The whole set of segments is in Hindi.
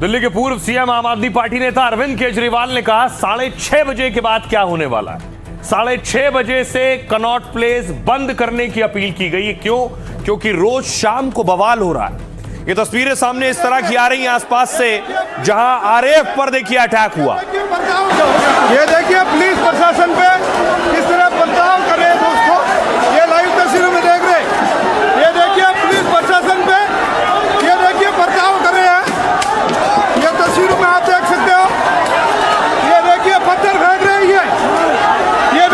दिल्ली के पूर्व सीएम आम आदमी पार्टी नेता अरविंद केजरीवाल ने कहा 6:30 बजे के बाद क्या होने वाला है। 6:30 बजे से कनॉट प्लेस बंद करने की अपील की गई है। क्यों? क्योंकि रोज शाम को बवाल हो रहा है। ये तस्वीरें सामने इस तरह की आ रही हैं आसपास से, जहां आरएएफ पर देखिए अटैक हुआ। ये देखिए पुलिस प्रशासन पे किस तरह बर्ताव कर रहे हैं दोस्तों, ये लाइव तस्वीरों में देख रहे हैं। ये देखिए पुलिस प्रशासन पे ये देखिए बर्ताव कर रहे हैं, ये तस्वीरों में आप देख सकते हो। ये देखिए पत्थर फेंक रहे हैं, ये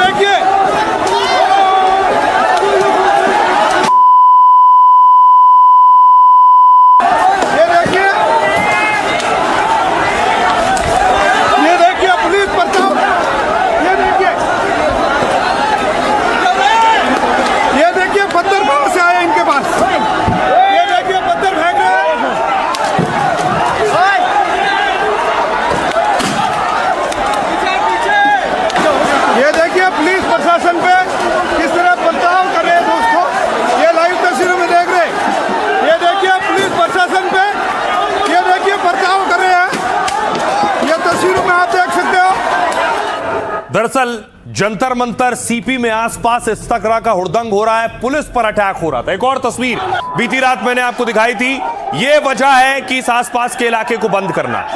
देखिए पुलिस बर्ताव, ये देखिए पत्थर कहां से आए इनके पास, ये देखिए पत्थर फेंक रहे हैं। ये देखिए पुलिस प्रशासन पे किस तरह बर्ताव कर रहे हैं दोस्तों, ये लाइव तस्वीरों में देख रहे हैं। ये देखिए पुलिस प्रशासन पे ये देखिए बर्ताव कर रहे हैं, ये तस्वीरों में आप देख सकते हो। दरअसल जंतर मंतर सीपी में आसपास इस तरह का हुड़दंग हो रहा है, पुलिस पर अटैक हो रहा था। एक और तस्वीर बीती रात मैंने आपको दिखाई थी। यह वजह है कि इस आसपास के इलाके को बंद करना।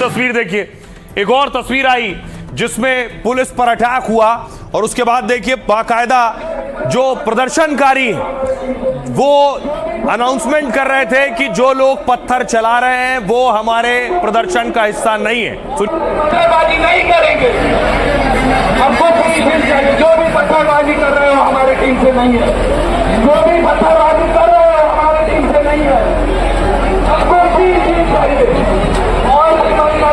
तस्वीर देखिए, एक और तस्वीर आई जिसमें पुलिस पर अटैक हुआ और उसके बाद देखिए बाकायदा जो प्रदर्शनकारी हैं वो अनाउंसमेंट कर रहे थे कि जो लोग पत्थर चला रहे हैं वो हमारे प्रदर्शन का हिस्सा नहीं है। पत्थरबाजी नहीं करेंगे, हमको जो भी पत्थरबाजी कर रहे हो हमारे टीम से नहीं है, जो भी पत्थरबाजी कर रहे हो हमारे टीम से नहीं है। हमको चीज चाहिए और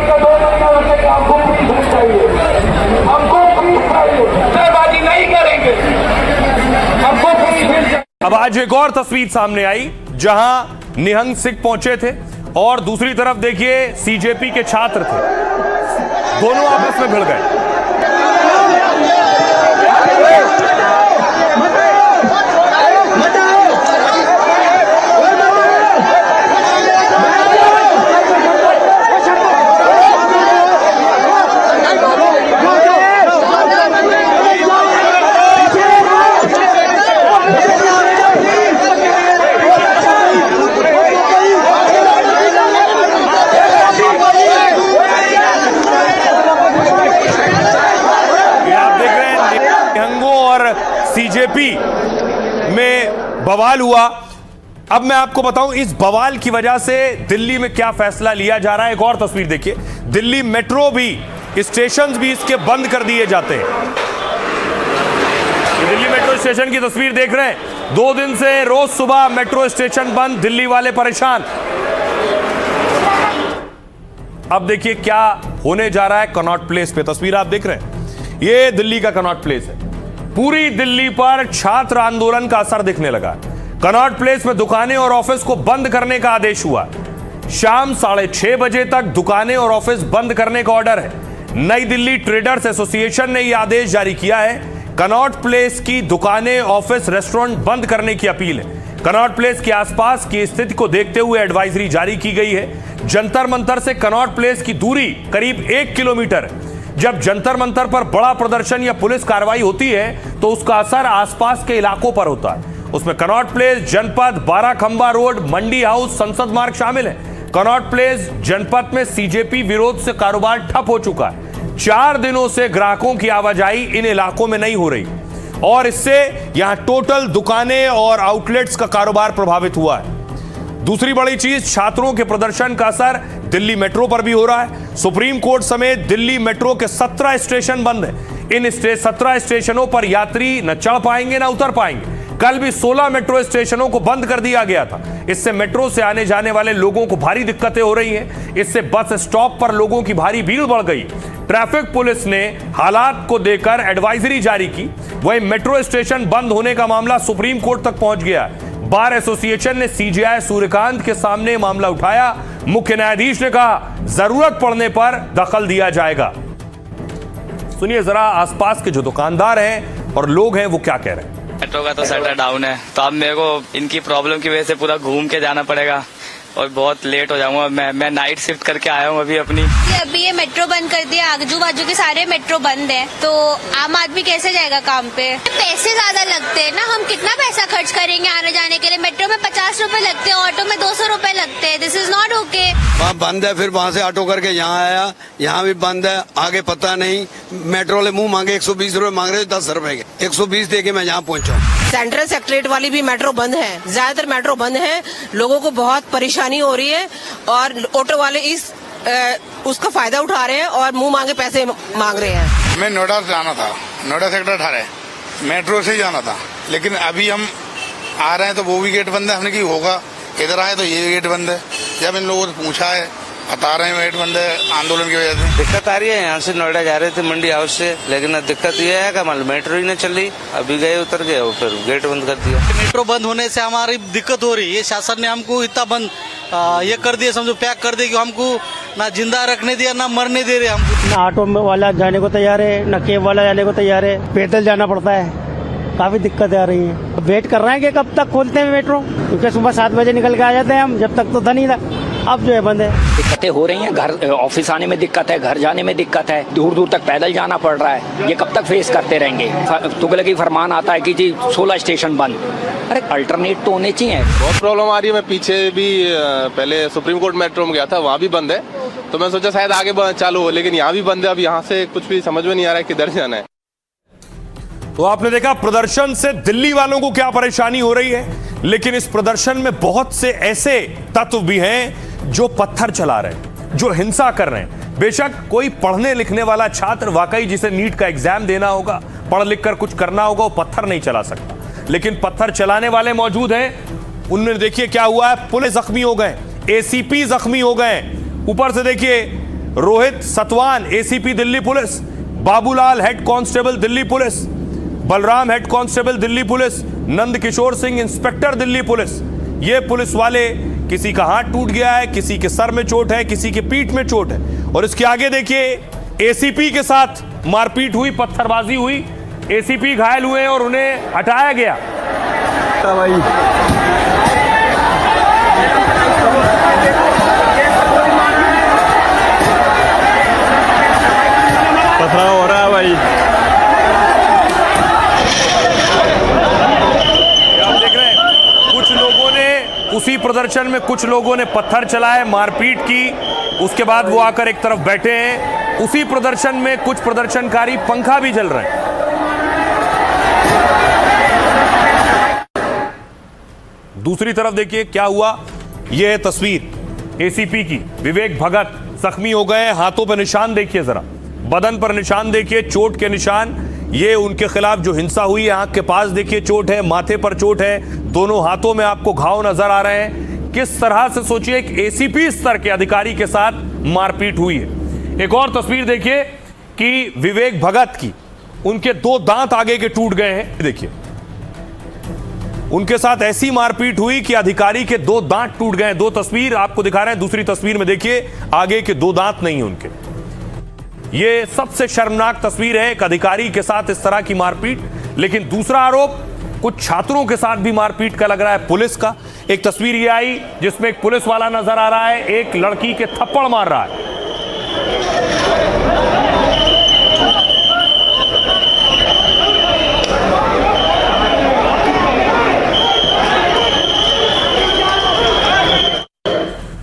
का 2 महीना होने का हमको चीज चाहिए, हमको चीज चाहिए, पत्थरबाजी नहीं करेंगे, हमको चीज। अब आज एक और तस्वीर सामने आई जहां निहंग सिख पहुंचे थे और दूसरी तरफ देखिए सीजेपी के छात्र थे, दोनों आपस में भिड़ गए। सीजेपी में बवाल हुआ। अब मैं आपको बताऊं इस बवाल की वजह से दिल्ली में क्या फैसला लिया जा रहा है। एक और तस्वीर देखिए, दिल्ली मेट्रो भी, स्टेशन भी इसके बंद कर दिए जाते हैं। दिल्ली मेट्रो स्टेशन की तस्वीर देख रहे हैं, 2 दिन से रोज सुबह मेट्रो स्टेशन बंद, दिल्ली वाले परेशान। अब देखिए क्या होने जा रहा है कनॉट प्लेस पे। तस्वीर आप देख रहे हैं, ये दिल्ली का कनॉट प्लेस है। पूरी दिल्ली पर छात्र आंदोलन का असर दिखने लगा। कनॉट प्लेस में दुकानें और ऑफिस को बंद करने का आदेश हुआ। शाम 6:30 बजे तक दुकानें और ऑफिस बंद करने का ऑर्डर है। नई दिल्ली ट्रेडर्स एसोसिएशन ने यह आदेश जारी किया है। कनॉट प्लेस की दुकानें, ऑफिस, रेस्टोरेंट बंद करने की अपील है। कनॉट प्लेस के आसपास की स्थिति को देखते हुए एडवाइजरी जारी की गई है। जंतर मंतर से कनॉट प्लेस की दूरी करीब 1 किलोमीटर है। जब जंतर मंतर पर बड़ा प्रदर्शन या पुलिस कार्रवाई होती है तो उसका असर आसपास के इलाकों पर होता है। उसमें कनॉट प्लेस, जनपद, 12 खंबा रोड, मंडी हाउस, संसद मार्ग शामिल है। कनॉट प्लेस जनपद में सीजेपी विरोध से कारोबार ठप हो चुका है। 4 दिनों से ग्राहकों की आवाजाही इन इलाकों में नहीं हो रही और इससे यहां टोटल दुकानें और आउटलेट्स का कारोबार प्रभावित हुआ है। दूसरी बड़ी चीज, छात्रों के प्रदर्शन का असर दिल्ली मेट्रो पर भी हो रहा है। सुप्रीम कोर्ट समेत दिल्ली मेट्रो के 17 स्टेशन बंद हैं। इन 17 स्टेशनों पर यात्री न चढ़ पाएंगे न उतर पाएंगे। कल भी 16 मेट्रो स्टेशनों को बंद कर दिया गया था। इससे मेट्रो से आने जाने वाले लोगों को भारी दिक्कतें हो रही हैं। इससे बस स्टॉप पर लोगों की भारी भीड़ बढ़ गई। ट्रैफिक पुलिस ने हालात को देखकर एडवाइजरी जारी की। वहीं मेट्रो स्टेशन बंद होने का मामला सुप्रीम कोर्ट तक पहुंच गया है। बार एसोसिएशन ने सीजेआई सूर्यकांत के सामने मामला उठाया। मुख्य न्यायाधीश ने कहा, जरूरत पड़ने पर दखल दिया जाएगा। सुनिए जरा आसपास के जो दुकानदार हैं और लोग हैं वो क्या कह रहे हैं। मेट्रो का तो शटर डाउन है, तो अब मेरे को इनकी प्रॉब्लम की वजह से पूरा घूम के जाना पड़ेगा और बहुत लेट हो जाऊंगा। मैं नाइट शिफ्ट करके आया हूँ अभी अभी ये मेट्रो बंद कर दिया, आजू बाजू के सारे मेट्रो बंद है, तो आम आदमी कैसे जाएगा काम पे। पैसे ज्यादा लगते हैं ना, हम कितना पैसा खर्च करेंगे आने जाने के लिए। मेट्रो में 50 रुपए लगते हैं, ऑटो में 200 रुपए लगते हैं। This is not okay. वहाँ बंद है, फिर वहाँ से ऑटो करके यहाँ आया, यहाँ भी बंद है, आगे पता नहीं। मेट्रो वाले मुंह मांगे 120 रुपए मांग रहे, 10 रुपए के 120 दे के मैं यहाँ पहुँचा। सेंट्रल सेक्रेटरीट वाली भी मेट्रो बंद है, ज्यादातर मेट्रो बंद है। लोगों को बहुत परेशानी हो रही है और ऑटो वाले उसका फायदा उठा रहे हैं और मुंह मांगे पैसे मांग रहे हैं। मैं नोएडा से जाना था, नोएडा सेक्टर 18 मेट्रो से ही जाना था, लेकिन अभी हम आ रहे हैं तो वो भी गेट बंद है। हमने की होगा, इधर आए तो ये भी गेट बंद है। जब इन लोगों से पूछा है, बता रहे हैं गेट बंद है आंदोलन की वजह से। दिक्कत आ रही है। यहाँ से नोएडा जा रहे थे मंडी हाउस से, लेकिन दिक्कत ये है कि मेट्रो ही नहीं चल रही। अभी गए उतर गए और फिर गेट बंद कर दिया। मेट्रो बंद होने से हमारी दिक्कत हो रही है। ये शासन ने हमको इतना बंद ये कर दिया, समझो पैक कर दिया कि हमको ना जिंदा रखने दिया ना मरने दे रहे हमको। ना ऑटो वाला जाने को तैयार है, ना केब वाला जाने को तैयार है, पैदल जाना पड़ता है। काफी दिक्कतें आ रही हैं। वेट कर रहे हैं कि कब तक खोलते हैं मेट्रो, क्योंकि सुबह 7 बजे निकल के आ जाते हैं हम, जब तक तो था नहीं था, अब जो है बंद है। दिक्कतें हो रही हैं, घर ऑफिस आने में दिक्कत है, घर जाने में दिक्कत है, दूर दूर तक पैदल जाना पड़ रहा है। ये कब तक फेस करते रहेंगे। तुगलकी फरमान आता है कि जी 16 स्टेशन बंद। अरे अल्टरनेट तो होने चाहिए। बहुत प्रॉब्लम आ रही है। मैं पीछे भी पहले सुप्रीम कोर्ट मेट्रो में गया था, वहाँ भी बंद है, तो मैं सोचा शायद आगे चालू हो, लेकिन यहाँ भी बंद है। अब यहाँ से कुछ भी समझ में नहीं आ रहा है किधर जाना है। तो आपने देखा प्रदर्शन से दिल्ली वालों को क्या परेशानी हो रही है, लेकिन इस प्रदर्शन में बहुत से ऐसे तत्व भी हैं जो पत्थर चला रहे हैं, जो हिंसा कर रहे हैं। बेशक कोई पढ़ने लिखने वाला छात्र वाकई जिसे नीट का एग्जाम देना होगा, पढ़ लिख कर कुछ करना होगा, वो पत्थर नहीं चला सकता, लेकिन पत्थर चलाने वाले मौजूद हैं। उनमें देखिए क्या हुआ है, पुलिस जख्मी हो गए, एसीपी जख्मी हो गए। ऊपर से देखिए Rohit Satwan ACP Delhi police, Babulal head constable Delhi police, Balram head constable Delhi police, Nand Kishore Singh inspector Delhi police. ये पुलिस वाले, किसी का हाथ टूट गया है, किसी के सर में चोट है, किसी के पीठ में चोट है। और इसके आगे देखिए एसीपी के साथ मारपीट हुई, पत्थरबाजी हुई, एसीपी घायल हुए और उन्हें हटाया गया। पथराव हो रहा है भाई। आप देख रहे हैं कुछ लोगों ने उसी प्रदर्शन में कुछ लोगों ने पत्थर चलाए, मारपीट की, उसके बाद वो आकर एक तरफ बैठे हैं। उसी प्रदर्शन में कुछ प्रदर्शनकारी पंखा भी जल रहे हैं। दूसरी तरफ देखिए क्या हुआ। यह है तस्वीर एसीपी की, विवेक भगत जख्मी हो गए। हाथों पर निशान देखिए, जरा बदन पर निशान देखिए, चोट के निशान। ये उनके खिलाफ जो हिंसा हुई है, आंख के पास देखिए चोट है, माथे पर चोट है, दोनों हाथों में आपको घाव नजर आ रहे हैं। किस तरह से सोचिए एक एसीपी स्तर के अधिकारी के साथ मारपीट हुई है। एक और तस्वीर देखिए कि विवेक भगत की, उनके 2 दांत आगे के टूट गए हैं। देखिए उनके साथ ऐसी मारपीट हुई कि अधिकारी के 2 दांत टूट गए। 2 तस्वीर आपको दिखा रहे हैं, दूसरी तस्वीर में देखिए आगे के 2 दांत नहीं है उनके। यह सबसे शर्मनाक तस्वीर है, एक अधिकारी के साथ इस तरह की मारपीट। लेकिन दूसरा आरोप कुछ छात्रों के साथ भी मारपीट का लग रहा है, पुलिस का। एक तस्वीर ये आई जिसमें एक पुलिस वाला नजर आ रहा है, एक लड़की के थप्पड़ मार रहा है।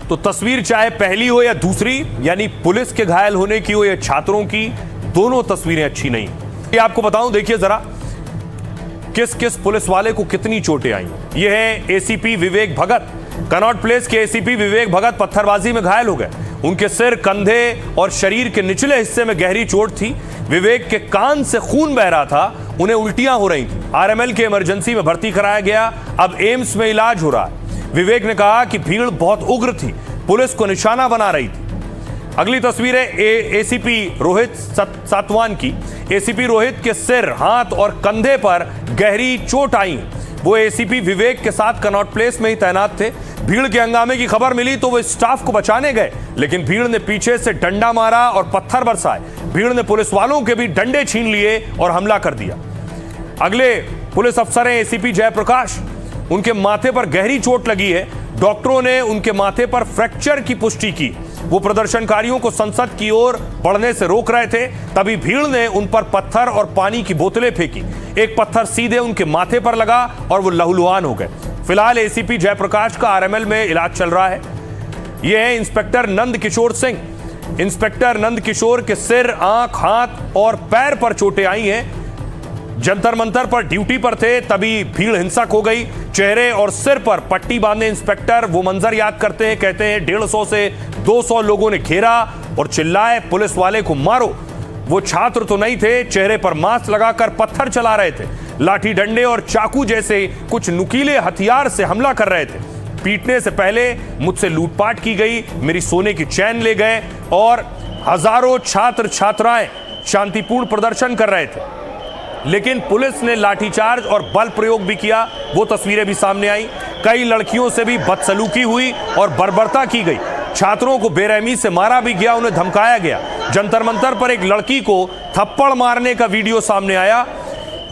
तो तस्वीर चाहे पहली हो या दूसरी, यानी पुलिस के घायल होने की हो या छात्रों की, दोनों तस्वीरें अच्छी नहीं। ये आपको बताऊं, देखिए जरा किस किस पुलिस वाले को कितनी चोटें आई। यह है एसीपी विवेक भगत। कनॉट प्लेस के एसीपी विवेक भगत पत्थरबाजी में घायल हो गए। उनके सिर, कंधे और शरीर के निचले हिस्से में गहरी चोट थी। विवेक के कान से खून बह रहा था, उन्हें उल्टियां हो रही थी। आरएमएल के इमरजेंसी में भर्ती कराया गया, अब एम्स में इलाज हो रहा है। विवेक ने कहा कि भीड़ बहुत उग्र थी, पुलिस को निशाना बना रही थी। अगली तस्वीर है एसीपी रोहित सातवान की। एसीपी रोहित के सिर, हाथ और कंधे पर गहरी चोट आई। वो एसीपी विवेक के साथ कनॉट प्लेस में ही तैनात थे। भीड़ के हंगामे की खबर मिली तो वो स्टाफ को बचाने गए, लेकिन भीड़ ने पीछे से डंडा मारा और पत्थर बरसाए। भीड़ ने पुलिस वालों के भी डंडे छीन लिए और हमला कर दिया। अगले पुलिस अफसर हैं एसीपी जयप्रकाश। उनके माथे पर गहरी चोट लगी है। डॉक्टरों ने उनके माथे पर फ्रैक्चर की पुष्टि की। वो प्रदर्शनकारियों को संसद की ओर बढ़ने से रोक रहे थे, तभी भीड़ ने उन पर पत्थर और पानी की बोतलें फेंकी। एक पत्थर सीधे उनके माथे पर लगा और वो लहूलुहान हो गए। फिलहाल एसीपी जयप्रकाश का आरएमएल में इलाज चल रहा है। ये है इंस्पेक्टर नंद किशोर सिंह। इंस्पेक्टर नंद किशोर के सिर, आंख, हाथ और पैर पर चोटें आई हैं। जंतर मंतर पर ड्यूटी पर थे, तभी भीड़ हिंसक हो गई। चेहरे और सिर पर पट्टी बांधे इंस्पेक्टर वो मंजर याद करते हैं। कहते हैं 150 से 200 लोगों ने घेरा और चिल्लाए, पुलिस वाले को मारो। वो छात्र तो नहीं थे, चेहरे पर मास्क लगाकर पत्थर चला रहे थे। लाठी डंडे और चाकू जैसे कुछ नुकीले हथियार से हमला कर रहे थे। पीटने से पहले मुझसे लूटपाट की गई, मेरी सोने की चैन ले गए और हजारों छात्र छात्राएं शांतिपूर्ण प्रदर्शन कर रहे थे, लेकिन पुलिस ने लाठीचार्ज और बल प्रयोग भी किया। वो तस्वीरें भी सामने आई। कई लड़कियों से भी बदसलूकी हुई और बर्बरता की गई। छात्रों को बेरहमी से मारा भी गया, उन्हें धमकाया गया। जंतर मंतर पर एक लड़की को थप्पड़ मारने का वीडियो सामने आया।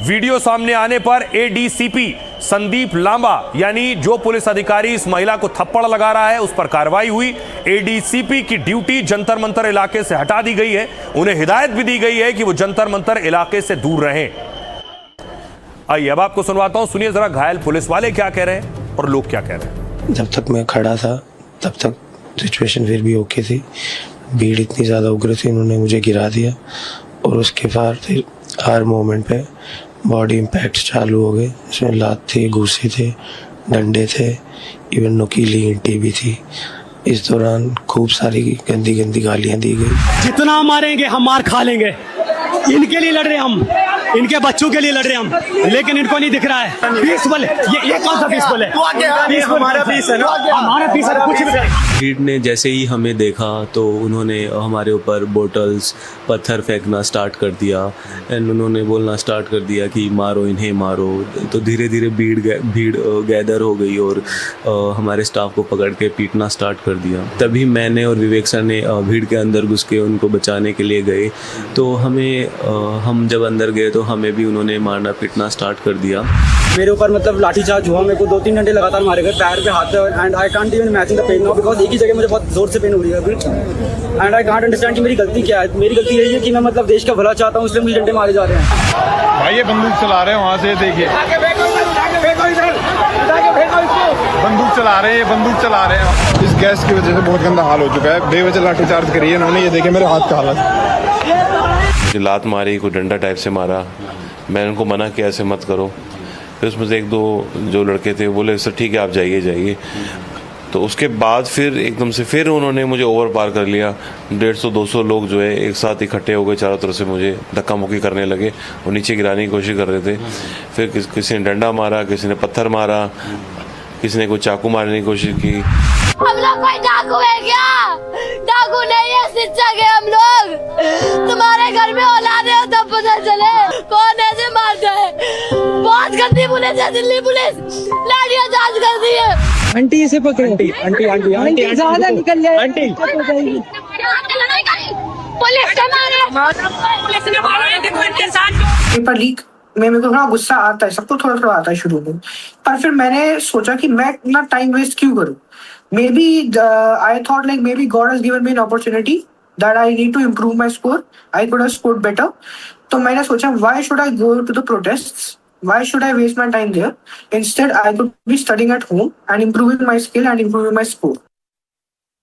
वीडियो सामने आने पर एडीसीपी संदीप लांबा, यानी जो पुलिस अधिकारी इस महिला को थप्पड़ लगा रहा है, उस पर कार्रवाई हुई। एडीसीपी की ड्यूटी जंतर मंतर इलाके से हटा दी गई है। उन्हें हिदायत भी दी गई है कि वो जंतर मंतर इलाके से दूर रहें। आइए अब आपको सुनवाता हूं, सुनिए जरा घायल पुलिस वाले क्या कह रहे हैं और लोग क्या कह रहे हैं। जब तक मैं खड़ा था तब तक सिचुएशन फिर भी ओके थी। भीड़ इतनी ज़्यादा उग्र थी, उन्होंने मुझे गिरा दिया और उसके बाद फिर हर मोमेंट पे बॉडी इम्पैक्ट चालू हो गए। इसमें लात थी, घूसे थे, डंडे थे, इवन नुकीली ईंटें भी थी। इस दौरान खूब सारी गंदी गंदी गालियां दी गई। जितना मारेंगे हम मार खा लेंगे। इनके लिए लड़ रहे हम, इनके बच्चों के लिए लड़ रहे हम, लेकिन इनको नहीं दिख रहा है। पीसफुल, ये कौन सा पीसफुल है? हमारा पीस है ना, हमारा पीस है, कुछ भी। भीड़ ने जैसे ही हमें देखा तो उन्होंने हमारे ऊपर बोटल्स, पत्थर फेंकना स्टार्ट कर दिया एंड उन्होंने बोलना स्टार्ट कर दिया कि मारो इन्हें मारो। तो धीरे धीरे भीड़ गैदर हो गई और हमारे स्टाफ को पकड़ के पीटना स्टार्ट कर दिया। तभी मैंने और विवेक सर ने भीड़ के अंदर घुस के उनको बचाने के लिए गए। तो हम जब अंदर गए तो हमें भी उन्होंने मारना पीटना स्टार्ट कर दिया। मेरे ऊपर मतलब लाठीचार्ज हुआ, मेरे को 2-3 घंटे लगातार मारे गए, पैर पे, हाथ पे, and I can't even imagine the pain now because एक ही जगह मुझे बहुत जोर से पेन हो रही है अभी। एंड आई कांट अंडरस्टैंड कि मेरी गलती क्या है। मेरी गलती यही है कि मैं मतलब देश का भला चाहता हूँ, इसलिए मुझे डंडे मारे जा रहे हैं। भाई ये बंदूक चला रहे हैं, वहाँ से देखिए बंदूक चला रहे हैं, बंदूक चला रहे हैं। इस गैस की वजह से बहुत गंदा हाल हो चुका है। बेवजह लाठीचार्ज करी है इन्होंने। ये देखिए मेरे हाथ का हालत। मुझे लात मारी, कोई डंडा टाइप से मारा। मैंने उनको मना किया ऐसे मत करो। फिर उसमें से 1-2 जो लड़के थे बोले सर ठीक है आप जाइए। तो उसके बाद फिर एकदम से फिर उन्होंने मुझे ओवर पार कर लिया। 150-200 लोग जो है एक साथ इकट्ठे हो गए, चारों तरफ से मुझे धक्का मुक्की करने लगे और नीचे गिराने की कोशिश कर रहे थे। फिर किसी ने डंडा मारा, किसी ने पत्थर मारा, किसी ने कोई चाकू मारने की कोशिश की। हम लोग कोई डाकू है क्या? डाकू नहीं है, शिक्षक है हम लोग। तुम्हारे घर में औलाद है तब पता चले कौन ऐसे मारता है। बहुत गंदी पुलिस है दिल्ली पुलिस, लाठियां चार्ज कर दी है। आंटी इसे पकड़ो, आंटी ज्यादा निकल जाए आंटी। पेपर लीक में मेरे को थोड़ा गुस्सा आता है, सबको थोड़ा थोड़ा आता है शुरू में, पर फिर मैंने सोचा कि मैं इतना टाइम वेस्ट क्यों करूं। Maybe I thought like maybe God has given me an opportunity that I need to improve my score. I could have scored better. तो मैंने सोचा why should I go to the protests? Why should I waste my time there? Instead, I could be studying at home and improving my skill and improving my score.